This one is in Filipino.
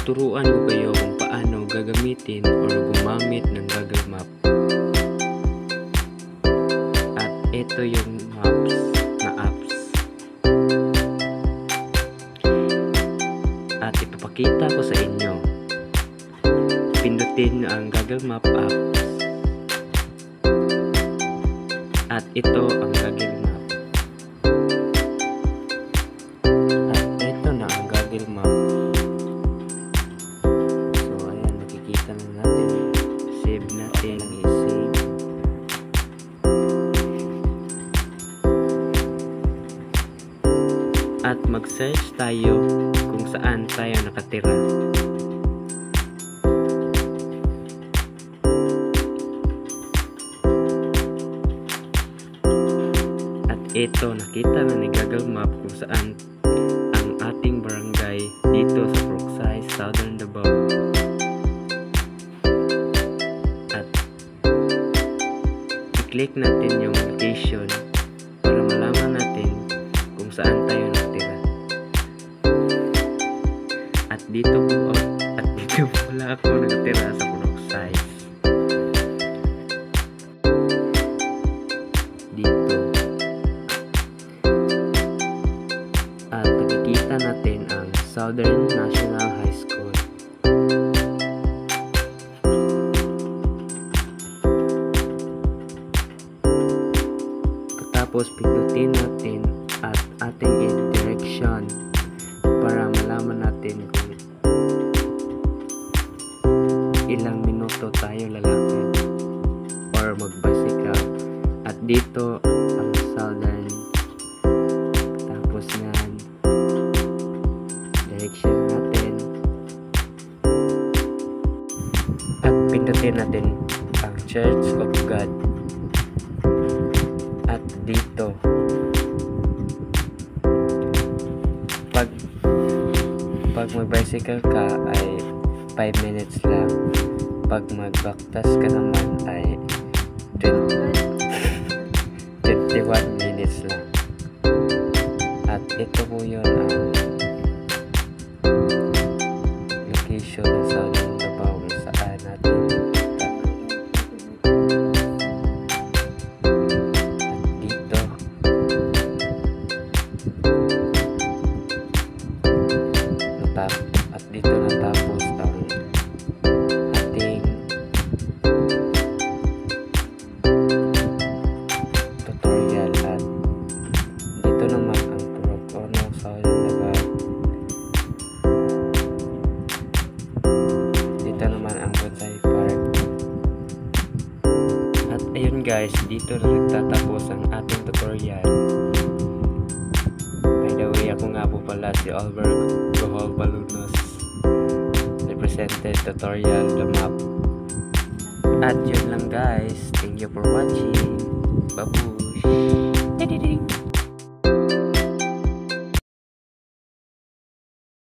tuturuan ko kayo kung paano gagamitin or gumamit ng Google Map. At ito yung maps na apps. At ipapakita ko sa inyo. Pindutin nyo ang Google Map apps. At ito ang Google Map. At ito na ang Google Map. So ayan, nakikita na natin. Save natin ang i-save. At mag-search tayo kung saan tayo nakatira. Ito, nakita na ni Google Map kung saan ang ating barangay dito sa Brookside, Southern Davao. At i-click natin yung location para malaman natin kung saan tayo nakatira. At dito wala ako nakatira sa Brookside. Natin ang Southern National High School. Tapos pindutin natin at ating direction para malaman natin kung ilang minuto tayo lalakad or mag-bicycle. At dito ang Southern, tapos yan direction natin at pindutin natin ang Church of God. At dito pag mag-bicycle ka ay 5 minutes lang, pag magbaktas ka naman ay 21 minutes lang. At ito po yun ang location ng Southern Davao kung saan natin punta. At dito natapos ang ating tutorial. At dito naman ang Purok-Ono, Southern Davao. At ayun guys, dito na nagtatapos ang ating tutorial. By the way, ako nga po pala si Albert Rohol Balunos, represented tutorial the map. At yun lang guys, thank you for watching. Babush!